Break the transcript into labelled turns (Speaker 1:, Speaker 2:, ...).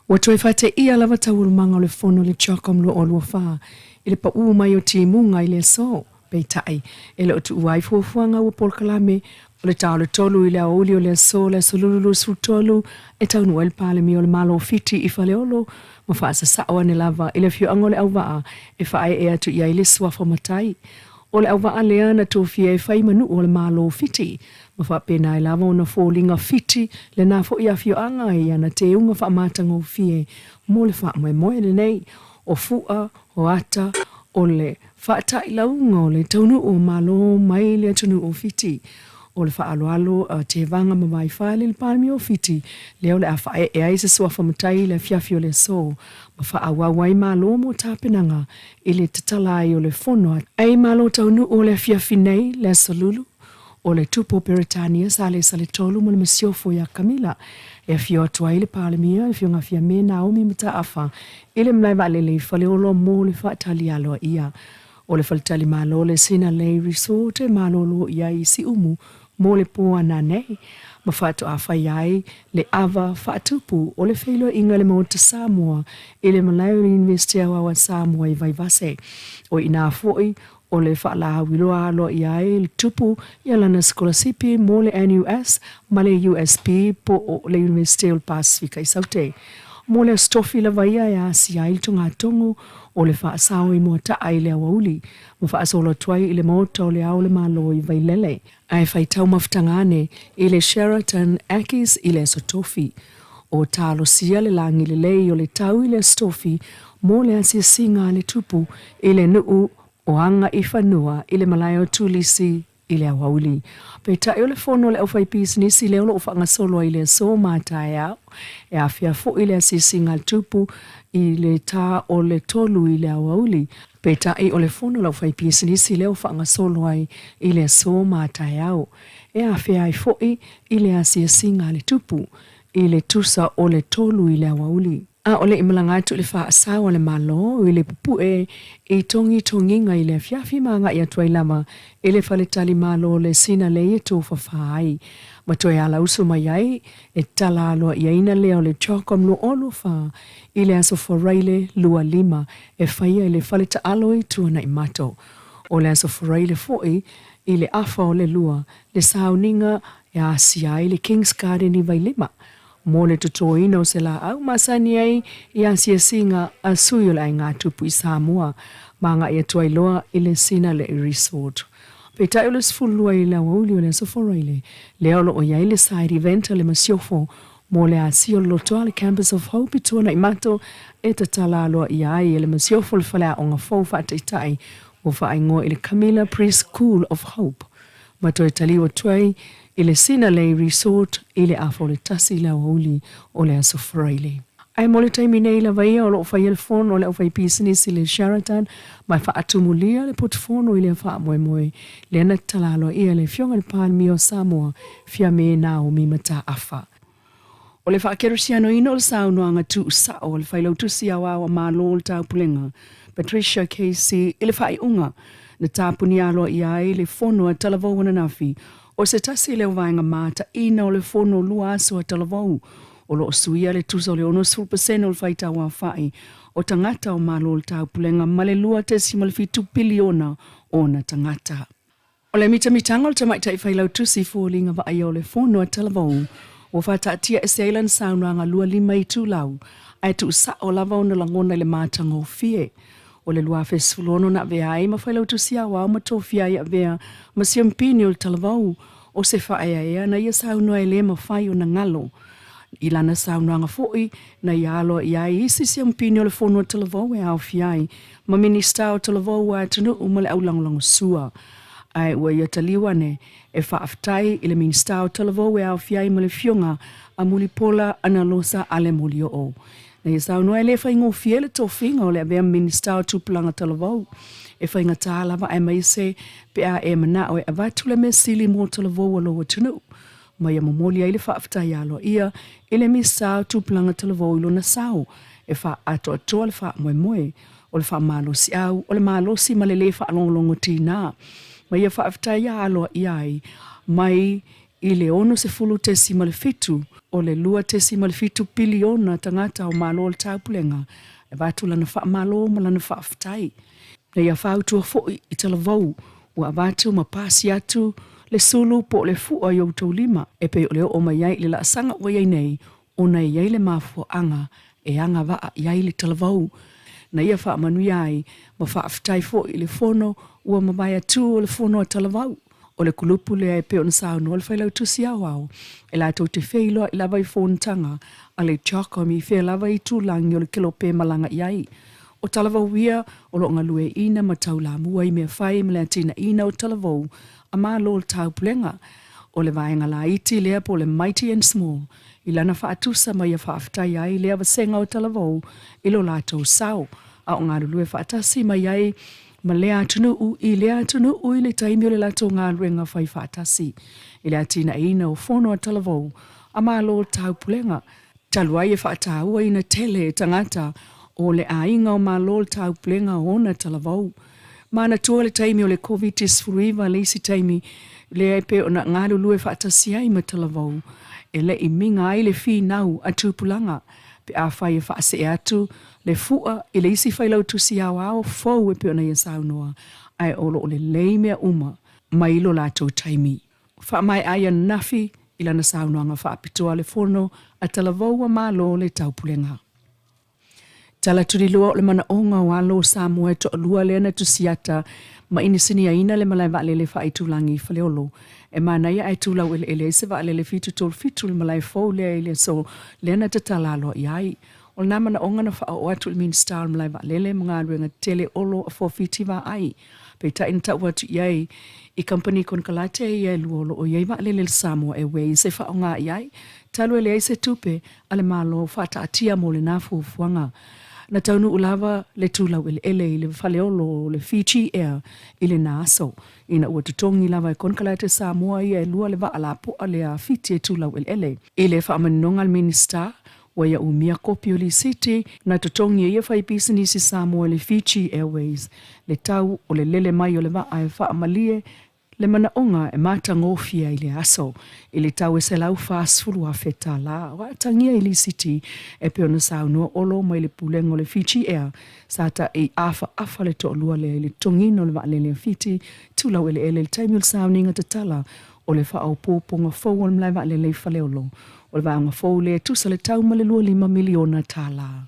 Speaker 1: Watoi fate ia lava tauru manga le fono le chokam lo olua wha. Ile pa uu mai o timunga ile so. Peitai. Ele o tu uai fuafuanga ua polkalame. O le tau le tolu ile a oli o le so le solulu su tolu. E tau nuel pale mi o le malo fiti i fale olo. Ma faa sa sawa ne lava. Ile fio angole au waa. E faa e atu ia ile swafa matai. O le au waa lea na tofia e fai manu o le malo fiti. Ma wha pena e lava o na fōlinga fiti le nā fo ia fio anga e ana te unga wha matanga o fie mo le wha moe moe le nei o fua, o ata, o le wha tai launga o le taunu o malo mai le tunu o fiti o le wha alo alo te vanga ma mai whaile le palmi o fiti leo le a wha e aise sua whamatai le fiafio le so ma wha awawai malo mo tāpenanga i le tatalai o le fono ai malo taunu o le fiafinei le solulu o le tupo Peritania sa le tolu mo le masiofo ya Camila. E fio atua i le palemia, e fio ngafia me Naomi mata afa. Ile mlai vale le fale olo mo le whaatali aloa ia. O le whaletali malo le sina le resort e malolo ia i si umu mo le poa na nei. Ma whaato afa iai le ava whaatupu o le whilo inga le mota Samoa. Ile mlai o le University wa Samoa i vaivase. O ina foi o le whaala wiloa alo iai le tupu ia lana scholarship mo le NUS ma le USP po o le University of Pacifica i saute. Mo le stofi la vaia ia si ai le tunga tongo o le whaasao i mua taa i le awauli. Mo whaasolo tuai i le mota o le au le malo i vailele. Ai whaitau maftangane i le Sheraton Akis i le sotofi. O talo sia le langi le lei o le tau i le stofi mo le asia singa le tupu i le nuu o anga i whanua i le malai o tulisi i le awauli. Peta e le fono le au fai nisi le olo o whanga solo i le so mātai au. E a fia fo i le asisi ngā tupu i le tā o le tolu i le awauli. Peta e o le fono le au fai nisi le o whanga solo ai i le so mātai au. E a fia ai fo i le asisi ngā le tupu i le tusa o le tolu i le awauli. A ole imalanga tu le wha asawa le malo i le pupu e tongi ngai le fiafi manga i atua ilama i le whale tali malo le sina le i tō whawhai. Ma toi ala uso mai ai e tala aloa i aina leo le chokom lo olo wha i le aso whareile lua lima e whaia i le whale ta alo i tuana i mato. O le aso whareile foi i le afa o le lua le sauninga e asia i le King's Garden i vai lima. Mo le tutoina o se la au masani ai i asia singa a suyo la ngā tupu i Samoa ma ngā i atua iloa i le sina le resort. Peta e le sfulua i la wauli o le soforeile le olo o iai le side event le masiofo mo le asio lo toa le Campus of Hope i tuana i mato e tatala aloa i ai le masiofo le whalea o ngā fau whaataitai o whaingoa i le Camilla Preschool of Hope. Mato e taliwa tuai i le sina le resort i le afo le tasi la wauli o le aso fraile. Ai mo le taimi nei la vaia o lo whai el fono o le whai business i le Sheraton mai wha atumulia le portfono i le wha moe moe le ana talalo ia le fionga le palmi o Samoa fia me Naomi mata afa. O le wha kerosiano ino le saunoanga tu usao o le whai lautusi awa wa malo le tau pulenga Patricia Casey i le whai unga na tāpuni alo i ai le fono a talavau wana nafi o se tasi leo vaenga mata ina o le fono lua aso a talavau o lo suia le tusa o le ono 100% o le whaita wa whai o tangata o malo le tau pulenga ma le lua tesi ma le fitu piliona o na tangata. O le mitanga o le tamaita i whailau tusi fōlinga wa ai o le fono a talavau o whata atia e seilan saunanga lua lima i tūlau ai tu sa o lava o na langona le matanga o fie. O le lua fesfulono na vea ai ma whailau tusi awa o matofia i a vea ma siampini o le talavau o se whaea ea na ia saunua e le ma whai o na ngalo. I lana saunuanga foi na ia alo i ai isi siampini o le fono o talavau e au fiai ma minista o talavau a tunu uma le au langolango sua. Ai ua ia taliwane e whaaftai i le minista o talavau e au fiai ma le fionga a mulipola ana losa ale muli o. Na ia saunua e le whaingo fie le tofinga o le avea minista o tupulanga talavau. E whainga tālava e maise pe a e mana o e avatule me sili mo talavau alo o tunu. Ma ia momoli ai le whaaftai alo ia i le minista o tupulanga talavau ilo na sao e wha ato atoa le wha moe moe o le wha malosi au o le malosi ma le wha alongolongo tina. Ma ia whaaftai alo iai mai I le ono se fulu te simalifitu o le lua te simalifitu piliona tangata o malo le taupulenga e vatu lana wha malo ma lana wha aftai. Na ia whautua fo I talavau ua vatu ma pasi atu le sulu po le fua I outou lima e pe o leo o mai ai le la sanga o iai nei o na iai le mafua anga e anga waa iai le talavau. Na ia wha manui ai ma wha aftai fo I le fono ua mawai atu o le fono a talavau. O le kulupu le e pe o na sao no le whailau tusi au au. E la tau te whailo I lava I fontanga a le chaka mi whea lava I tūlangi o le kilo pe malanga iai. O talavau ia o lo ngalue ina ma tau la mua I mea whai ma le atina ina o talavau a maa lo le tau pulenga. O le vaenga la iti lea po le mighty and small. I lana wha atusa ma ia wha aftai ai lea vasenga o talavau I lo la tau sao. A o ngā lulue wha atasi ma iai ma lea atunu I lea atunu I le taimi o le lato ngā ruenga whai wha atasi. I lea tina ina o fono a talavau a maa lo le tau pulenga. Taluai e wha ataua ina tele tangata o le ainga o maa lo le tau pulenga o na talavau. Mana tua le taimi o le COVID-19 le isi taimi le pe o na ngā lulue wha atasi ai ma talavau. E le I minga ai le fi nau a tūpulanga. Pe a whai e wha ase atu le fua I le isi whailau tusi au au fau e pe o na ia saunoa. Ai olo o le leimea uma ma ilo lātou taimi. Wha mai ai nafi I lana saunoa nga wha apitoa le fono a talavau a malo le taupulenga. Tala turi lua o le mana onga o alo Samoa to lua le ana tusiata ma inisini aina le malai va lele wha aitulangi whaleolo. E mana ia aitulau ele se va lele fitu tol fitu le malai fau le ele so le ana te talalo iai. O na mana onga na wha o atu le minsta malai va lele mga ruenga tele olo a fofiti va ai. Pe ta ina tau atu iai I company kon kalate iai luolo o iai va lele Samoa e wei se wha o ngā iai. Talu ele se tupe ale malo wha ta atia mo le nafu fuanga. Na taunu ulava le tūlau ele le whaleolo le Fiji Air I le naso. Ina ua tutongi lava kon kalate Samoa ia lua le waalapo a le a fiti e tūlau ele. Ile whaamanonga al minister wa ia umia kopi o li city na tutongi ia whaipisanisi Samoa le Fiji Airways. Le tau o le lele mai o le waa e whaamalie le mana onga e mata ngofia I le aso. I le tau e se lau whaasfulu a feta la. Wa tangia I li city e peona saunua olo mai le pulengo le Fiji Air. Sata e afa le to'olua le tongino le waa le fiti. Tulau ele le taimil sauninga te tala o le wha au pōponga fau o le mlai waa le whaleolo. O le waa ngā fau le tusa le tau ma le 5 miliona tala.